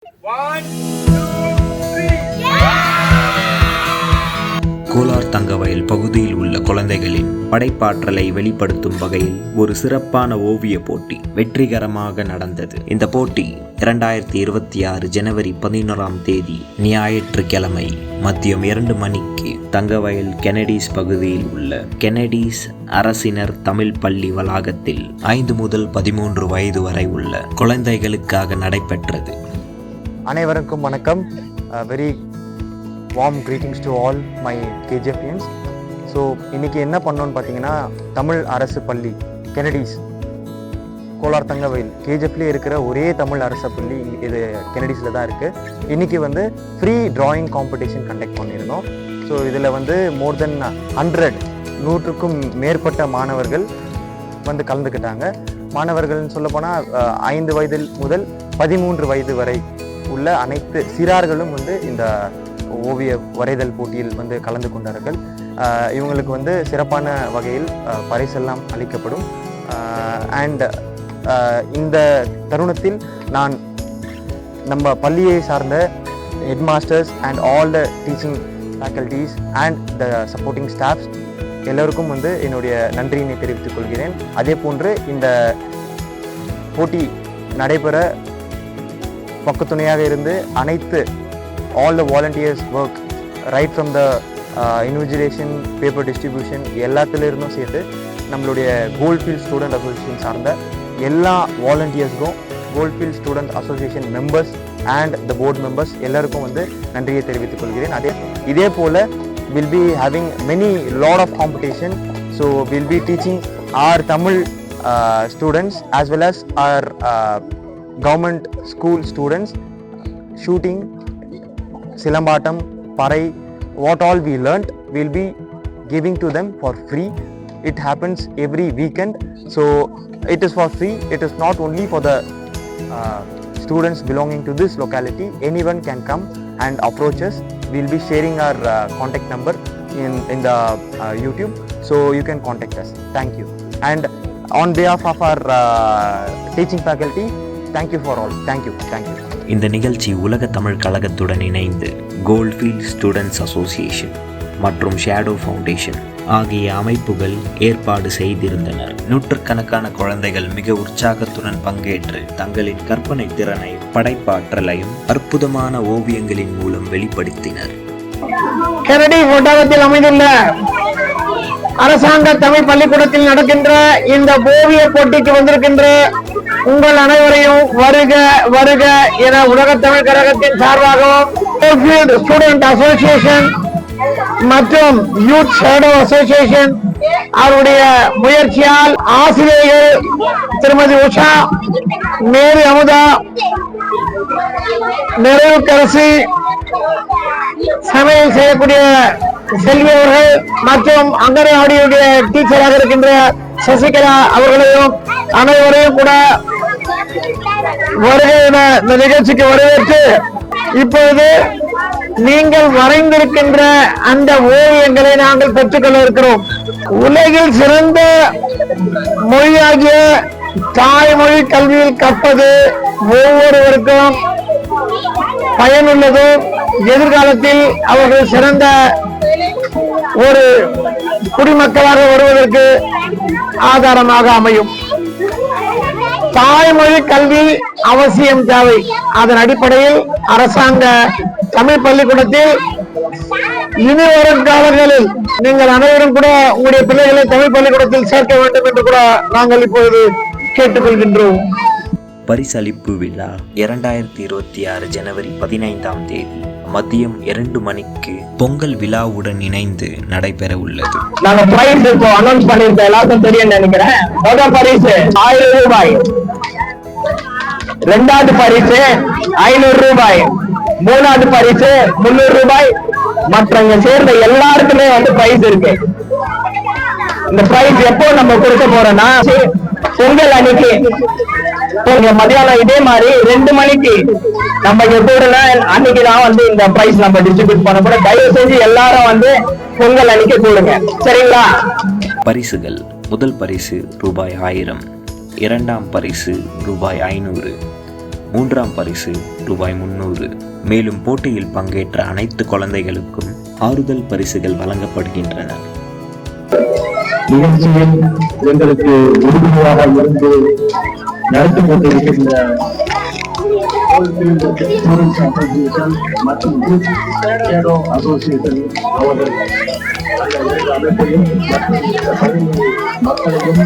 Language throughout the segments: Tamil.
1, 2, 3. கோலார் தங்கவயல் பகுதியில் உள்ள குழந்தைகளின் படைப்பாற்றலை வெளிப்படுத்தும் வகையில் ஒரு சிறப்பான ஓவிய போட்டி வெற்றிகரமாக நடந்தது. இந்த போட்டி 2026 ஜனவரி 11 ஞாயிற்றுக்கிழமை மதியம் 2 மணிக்கு தங்கவயல் கெனடிஸ் பகுதியில் உள்ள கெனடிஸ் அரசினர் தமிழ் பள்ளி வளாகத்தில் 5 முதல் 13 வயது வரை உள்ள குழந்தைகளுக்காக நடைபெற்றது. அனைவருக்கும் வணக்கம். Very warm greetings to all my KGFians. So இன்றைக்கி என்ன பண்ணோன்னு பார்த்தீங்கன்னா, தமிழ் அரசு பள்ளி கெனடிஸ் கோலார் தங்கவயல் கேஜிஎஃப்லேயே இருக்கிற ஒரே தமிழ் அரசு பள்ளி இது கெனடிஸில் தான் இருக்குது. இன்றைக்கி ஃப்ரீ ட்ராயிங் காம்படிஷன் கண்டக்ட் பண்ணியிருந்தோம். ஸோ இதில் மோர் தென் 100க்கும் மேற்பட்ட மாணவர்கள் கலந்துக்கிட்டாங்க. மாணவர்கள்னு சொல்லப்போனால் 5 வயது முதல் 13 வயது வரை உள்ள அனைத்து சிறார்களும் இந்த ஓவிய வரைதல் போட்டியில் கலந்து கொண்டார்கள். இவங்களுக்கு சிறப்பான வகையில் பரிசெல்லாம் அளிக்கப்படும். அண்ட் இந்த தருணத்தில் நான் நம்ம பள்ளியை சார்ந்த head masters and all the teaching faculties and the supporting staffs எல்லோருக்கும் என்னுடைய நன்றியினை தெரிவித்துக் கொள்கிறேன். அதே போன்று இந்த போட்டி நடைபெற பக்கத்துணையாக இருந்து அனைத்து all the volunteers work right from the invigilation, paper distribution எல்லாத்துலேருந்தும் சேர்த்து நம்மளுடைய கோல்ட்ஃபீல்ட் ஸ்டூடெண்ட் அசோசியேஷன் சார்ந்த எல்லா வாலண்டியர்ஸ்க்கும், Goldfield student association members and the board members எல்லாருக்கும் நன்றியை தெரிவித்துக் கொள்கிறேன். இதே போல் will be having many lot of competition. So will be teaching our Tamil students as well as our government school students shooting, silambatam, parai, what all we learnt we'll be giving to them for free. It happens every weekend, so it is for free. It is not only for the students belonging to this locality. Anyone can come and approach us. We'll be sharing our contact number in the YouTube, so you can contact us. Thank you. And on behalf of our teaching faculty, thank you for all. Thank you. இந்த நிகழ்ச்சி உலக தமிழ் கழகத்துடன் இணைந்து கோல்ட்ஃபீல்ட் ஸ்டூடெண்ட்ஸ் அசோசியேஷன் மற்றும் ஷேடோ ஃபவுண்டேஷன் ஆகிய அமைப்புகள் ஏற்பாடு செய்திருந்தனர். நூற்றுக்கணக்கான குழந்தைகள் மிக உற்சாகத்துடன் பங்கேற்று தங்களின் கற்பனை திறனை, படைப்பாற்றலையும் அற்புதமான ஓவியங்களின் மூலம் வெளிப்படுத்தினர். கெனடி வட்டாரத்தில் அமைந்துள்ள அரசாங்க தமிழ் பள்ளிக்கூடத்தில் நடக்கின்ற இந்த ஓவிய போட்டிக்கு வந்திருக்கின்ற உங்கள் அனைவரையும் வருக வருக என உலக தமிழ் கழகத்தின் சார்பாகவும் ஸ்டூடெண்ட் அசோசியேஷன் மற்றும் யூத் ஷேடோ அசோசியேஷன் அவருடைய முயற்சியால் ஆசிரியர்கள் திருமதி உஷா, மேரி அமுதா, நிறைவுக்கரசி, சமையல் செய்யக்கூடிய செல்வி அவர்கள் மற்றும் அங்கன்வாடியுடைய டீச்சராக இருக்கின்ற சசிகலா அவர்களையும் அனைவரையும் கூட வருகை இந்த நிகழ்ச்சிக்கு வரவேற்று, இப்பொழுது நீங்கள் வரைந்திருக்கின்ற அந்த ஓவியங்களை நாங்கள் பெற்றுக்கொள்ள இருக்கிறோம். உலகில் சிறந்த மொழியாகிய தாய்மொழி கல்வியில் கற்பது ஒவ்வொருவருக்கும் பயனுள்ளது. எதிர்காலத்தில் அவர்கள் சிறந்த ஒரு குடிமக்களாக வருவதற்கு ஆதாரமாக அமையும். தாய்மொழி கல்வி அவசியம் தேவை. அதன் அடிப்படையில் அரசாங்க தமிழ் பள்ளிக்கூடத்தில் இனி வரும் காலங்களில் நீங்கள் அனைவரும் கூட உங்களுடைய பிள்ளைகளை தமிழ் பள்ளிக்கூடத்தில் சேர்க்க வேண்டும் என்று கூட நாங்கள் இப்பொழுது கேட்டுக்கொள்கின்றோம். பரிசளிப்பு விழா 2026 ஜனவரி 15 மதியம் 2 மணிக்கு பொங்கல் விழாவுடன் இணைந்து நடைபெற உள்ளது. நாங்க பிரைஸ் இப்போ அனௌன்ஸ் பண்ணிருக்கோம், எல்லாருக்கும் தெரியும் நினைக்கிறேன். முதல் பரிசு 1000 ரூபாய், இரண்டாவது பரிசு 500 ரூபாய், மூணாவது பரிசு 300 ரூபாய். மற்றவங்க சேர்ந்த எல்லாருக்குமே பிரைஸ் இருக்கு. இந்த பிரைஸ் எப்போ நம்ம கொடுக்க போறோம்னா, பொங்கல் அன்னைக்கு மதியானம் இதே மாதிரி 2 மணிக்கு நம்ம அன்னைக்கு தான் இந்த பிரைஸ் நம்ம டிஸ்ட்ரிபியூட் பண்ண போறோம். தயவு செஞ்சு எல்லாரும் பொங்கல் அன்னைக்கு கூடுங்க, சரிங்களா? பரிசுகள்: முதல் பரிசு ரூபாய் 1000, இரண்டாம் பரிசு ரூபாய் 500, மூன்றாம் பரிசு ரூபாய் 300. மேலும் போட்டியில் பங்கேற்ற அனைத்து குழந்தைகளுக்கும் ஆறுதல் பரிசுகள் வழங்கப்படுகின்றன. நிகழ்ச்சியில் எங்களுக்கு உறுதுணையாக இருந்து நடத்தி கொண்டிருக்கின்ற மற்றும் அசோசியேஷன் அவர்கள் அமைப்பையும் மக்களையும்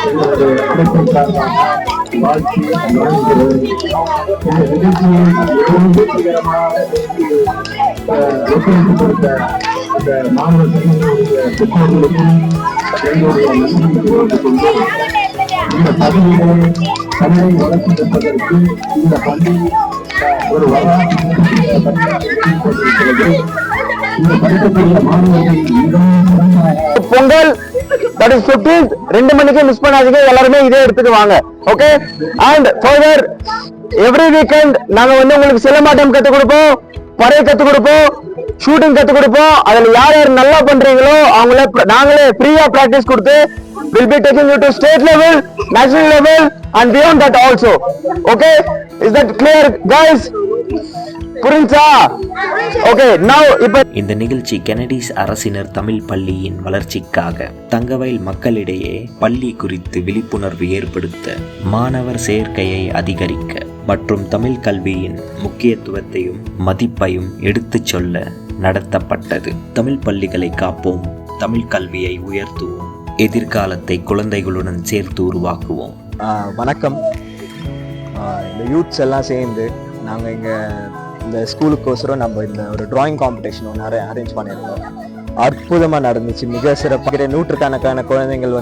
எங்களது அமைப்பின் காரணமாக வாழ்ச்சி வழங்குகிறது. இந்த நிகழ்ச்சியை மிகவும் வெற்றிகரமாக ஒத்துழைப்பு கொடுத்த அந்த மாணவ சங்கங்களுடைய பெற்றோர்களுக்கும் எங்களுடைய நன்றி தெரிவித்துக் கொண்டு இந்த பகுதியிலே தமிழை வளர்த்தெடுப்பதற்கு இந்த பள்ளி ஒரு வரலாற்று இந்த படிக்கக்கூடிய மாணவர்கள் மிகவும் பொங்கல் that is 15th 2 மணிக்கு மிஸ் பண்ணாதீங்க. எல்லாருமே இதே இடத்துக்கு வாங்க. Okay. And further every weekend நாங்க உங்களுக்கு சிலம்பாட்டம் கத்து கொடுப்போம், பறை கத்து கொடுப்போம், ஷூட்டிங் கத்து கொடுப்போம். அதுல யார் யார் நல்லா பண்றீங்களோ அவங்கள நாங்களே ஃப்ரீயா பிராக்டிஸ் கொடுத்து will be taking you to state level, national level and beyond that also. Okay, is that clear guys? புரிஞ்சா? Okay, now இப்ப இந்த நிகழ்ச்சி கெனடிஸ் அரசினர் தமிழ் பள்ளியின் வளர்ச்சிக்காக தங்கவயல் மக்களிடையே பள்ளி குறித்து விழிப்புணர்வு ஏற்படுத்த, மாணவர் சேர்க்கையை அதிகரிக்க மற்றும் தமிழ் கல்வியின் முக்கியத்துவத்தையும் மதிப்பையும் எடுத்துச் சொல்ல நடத்தப்பட்டது. தமிழ் பள்ளிகளை காப்போம், தமிழ் கல்வியை உயர்த்துவோம், எதிர்காலத்தை குழந்தைகளுடன் சேர்த்து உருவாக்குவோம். வணக்கம். இந்த யூத்ஸ் எல்லாம் சேர்ந்து நாங்கள் இங்கே இந்த ஸ்கூலுக்கோசரம் நம்ம இந்த ஒரு டிராயிங் காம்படிஷன் ஒன்று அரேஞ்ச் பண்ணியிருந்தோம். அற்புதமாக நடந்துச்சு, மிக சிறப்பாக. நூற்றுக்கணக்கான குழந்தைகள்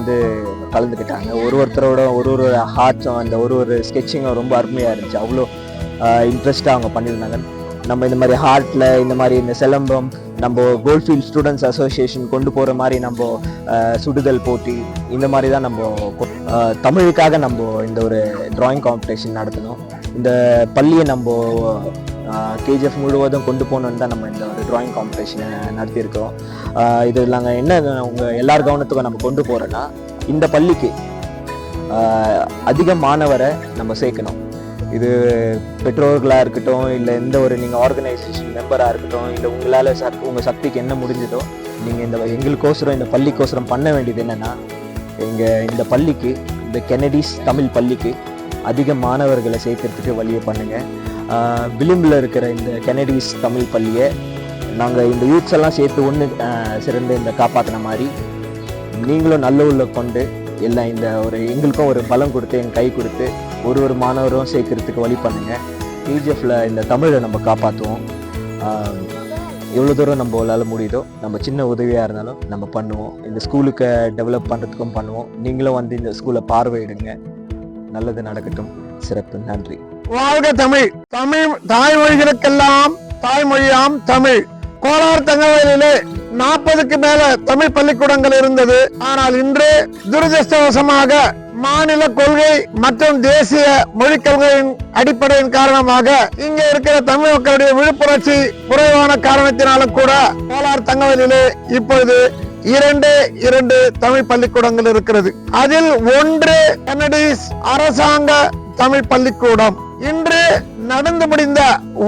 கலந்துக்கிட்டாங்க. ஒருத்தரோட ஒரு ஹார்ட்ஸும் அந்த ஒரு ஸ்கெட்சிங்கும் ரொம்ப அருமையாக இருந்துச்சு. அவ்வளோ இன்ட்ரெஸ்டாக அவங்க பண்ணியிருந்தாங்க. நம்ம இந்த மாதிரி ஹார்ட்டில் இந்த மாதிரி இந்த சிலம்பம் நம்ம கோல்ட்ஃபீல்ட் ஸ்டூடெண்ட்ஸ் அசோசியேஷன் கொண்டு போகிற மாதிரி நம்ம சுடுதல் போட்டி இந்த மாதிரி தான் நம்ம தமிழுக்காக நம்ம இந்த ஒரு டிராயிங் காம்படிஷன் நடத்தணும். இந்த பள்ளியை நம்ம கேஜிஎஃப் முழுவதும் கொண்டு போகணுன்னு தான் நம்ம இந்த ஒரு டிராயிங் காம்படிஷனை நடத்தியிருக்கிறோம். இது நாங்கள் என்ன உங்கள் எல்லார் கவனத்துக்கும் நம்ம கொண்டு போகிறோன்னா, இந்த பள்ளிக்கு அதிக மாணவரை நம்ம சேர்க்கணும். இது பெற்றோர்களாக இருக்கட்டும், இல்லை எந்த ஒரு நீங்கள் ஆர்கனைசேஷன் மெம்பராக இருக்கட்டும், இல்லை உங்களால் உங்கள் சக்திக்கு என்ன முடிஞ்சதோ நீங்கள் எங்களுக்கோசரம் இந்த பள்ளிக்கோசரம் பண்ண வேண்டியது என்னென்னா, இந்த பள்ளிக்கு, இந்த கெனடிஸ் தமிழ் பள்ளிக்கு அதிக மாணவர்களை சேர்க்கறதுக்கு வழியை பண்ணுங்கள். விளிம்பில் இருக்கிற இந்த கெனடிஸ் தமிழ் பள்ளியை நாங்கள் இந்த யூத்ஸ் எல்லாம் சேர்த்து ஒன்று சிறந்து இந்த காப்பாற்றின மாதிரி நீங்களும் நல்ல உள்ள கொண்டு எல்லாம் இந்த ஒரு எங்களுக்கும் ஒரு பலம் கொடுத்து என் கை கொடுத்து ஒரு மாணவரும் சேர்க்கறதுக்கு வழி பண்ணுங்கள். கேஜிஎஃப்ல இந்த தமிழை நம்ம காப்பாற்றுவோம். எவ்வளோ தூரம் நம்மளால் முடியுதோ நம்ம சின்ன உதவியாக இருந்தாலும் நம்ம பண்ணுவோம். இந்த ஸ்கூலுக்கு டெவலப் பண்ணுறதுக்கும் பண்ணுவோம். நீங்களும் இந்த ஸ்கூலை பார்வையிடுங்க. நல்லது நடக்கட்டும். சிறப்பு. நன்றி. வாழ்க தமிழ். தமிழ் தாய்மொழிகளுக்கெல்லாம் தாய்மொழியாம் தமிழ். கோலார் தங்கவயலிலே 40க்கு மேல தமிழ் பள்ளிக்கூடங்கள் இருந்தது. ஆனால் இன்று துரதிருஷ்டவசமாக மாநில கொள்கை மற்றும் தேசிய மொழிக் கொள்கையின் அடிப்படையின் காரணமாக இங்க இருக்கிற தமிழ் மக்களுடைய விழிப்புணர்ச்சி குறைவான காரணத்தினாலும் கூட கோலார் தங்கவயலிலே இப்பொழுது 2 தமிழ் பள்ளிக்கூடங்கள் இருக்கிறது. அதில் ஒன்று கெனடிஸ் அரசாங்க தமிழ் பள்ளிக்கூடம். இன்று நடந்து முடிந்த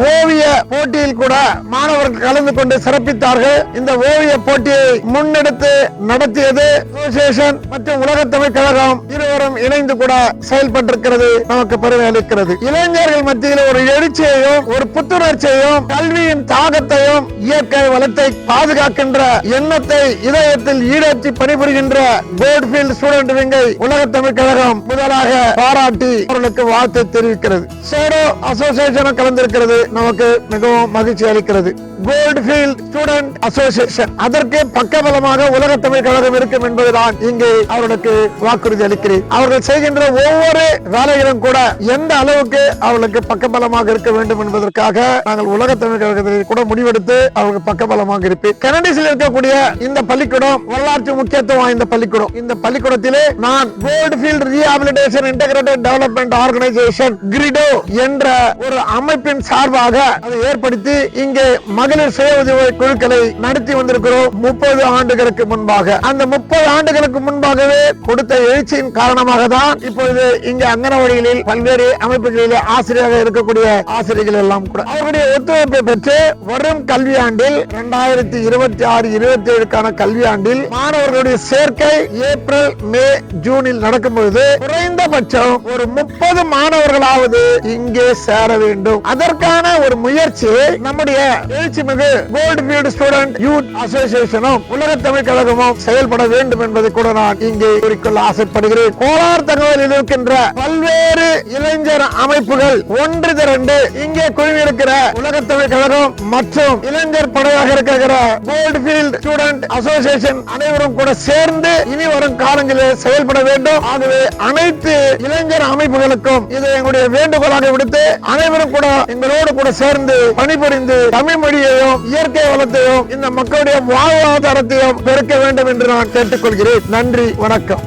ஓவிய போட்டியில் கூட மாணவர்கள் கலந்து கொண்டு சிறப்பித்தார்கள். இந்த ஓவிய போட்டியை முன்னெடுத்து நடத்தியது அசோசியேஷன் மற்றும் உலக தமிழ் கழகம் இருவரும் இணைந்து கூட செயல்பட்டிருக்கிறது. நமக்கு பெருமை அளிக்கிறது. இளைஞர்கள் மத்தியில் ஒரு எழுச்சியையும் ஒரு புத்துணர்ச்சியையும் கல்வியின் தாகத்தையும் இயற்கை வளத்தை பாதுகாக்கின்ற எண்ணத்தை இதயத்தில் ஈடேற்றி பணிபுரிகின்ற கோல்ட்ஃபீல்ட் ஸ்டூடெண்ட் விங்கை உலக தமிழ் கழகம் முதலாக பாராட்டி அவர்களுக்கு வாழ்த்து தெரிவிக்கிறது. சேடோ அசோசியேஷன் கலந்திருக்கிறது. நமக்கு மிகவும் மகிழ்ச்சி அளிக்கிறது. கோல்ட்ஃபீல்ட் ஸ்டூடெண்ட் அசோசியேஷன் அதற்கு பக்கபலமாக உலக தமிழ் கழகம் இருக்கும் என்பதுதான் இங்கே அவர்களுக்கு வாக்குறுதி அளிக்கிறேன். அவர்கள் செய்கின்ற ஒவ்வொரு வேலைகளும் கூட எந்த அளவுக்கு அவர்களுக்கு பக்கபலமாக இருக்க வேண்டும் என்பதற்காக நாங்கள் உலக தமிழ் கழகத்தில் கூட முடிவெடுத்து அவர்களுக்கு பக்கபலமாக இருப்பேன். கனடிஸில் இருக்கக்கூடிய இந்த பள்ளிக்கூடம் வரலாற்று முக்கியத்துவம் வாய்ந்த பள்ளிக்கூடம். இந்த பள்ளிக்கூடத்திலே நான் கோல்ட்ஃபீல்ட் ரீஹாபிலிடேஷன் இன்டகிரேட்டட் டெவலப்மெண்ட் ஆர்கனைசேஷன் கிரிடோ என்ற ஒரு அமைப்பின் சார்பாக அதை ஏற்படுத்தி இங்கே மகளிர் சுய உதவி குழுக்களை நடத்தி வந்திருக்கிறோம் 30 ஆண்டுகளுக்கு முன்பாக. அந்த 30 ஆண்டுகளுக்கு முன்பாகவே கொடுத்த எழுச்சியின் காரணமாக தான் இப்பொழுது இங்க அங்கனவாடிகளில் பல்வேறு அமைப்புகளில் ஆசிரியராக இருக்கக்கூடிய ஆசிரியர்கள் எல்லாம் கூட அவருடைய ஒத்துழைப்பை பெற்று வரும் கல்வியாண்டில் 2026-27க்கான கல்வியாண்டில் மாணவர்களுடைய சேர்க்கை ஏப்ரல், மே, ஜூனில் நடக்கும்போது குறைந்தபட்சம் ஒரு 30 மாணவர்களாவது இங்கே சேர வேண்டும். அதற்கான ஒரு முயற்சி நம்முடைய எழுச்சிமிகு கோல்ட்ஃபீல்ட் ஸ்டூடெண்ட் யூத் அசோசியேஷனும் உலக தமிழ் கழகமும் செயல்பட வேண்டும் என்பதை கூட நான் இங்கே குறிக்கொள்ள ஆசைப்படுகிறேன். கோலார் தகவலில் இருக்கின்ற பல்வேறு இளைஞர் அமைப்புகள் ஒன்று திரண்டு இங்கே குழுவிருக்கிற உலக தமிழ் கழகம் மற்றும் இளைஞர் படையாக இருக்கிற கோல்ட்ஃபீல்ட் ஸ்டூடெண்ட் அசோசியேஷன் அனைவரும் கூட சேர்ந்து இனி வரும் காலங்களில் செயல்பட வேண்டும். ஆகவே அனைத்து இளைஞர் அமைப்புகளுக்கும் இதை எங்களுடைய வேண்டுகோளாக விடுத்து அனைவரும் கூட எங்களோடு கூட சேர்ந்து பணிபுரிந்து தமிழ் மொழியையும் இயற்கை வளத்தையும் இந்த மக்களுடைய வாழ்வாதாரத்தையும் பெருக்க வேண்டும் என்று நான் கேட்டுக்கொள்கிறேன். நன்றி, வணக்கம்.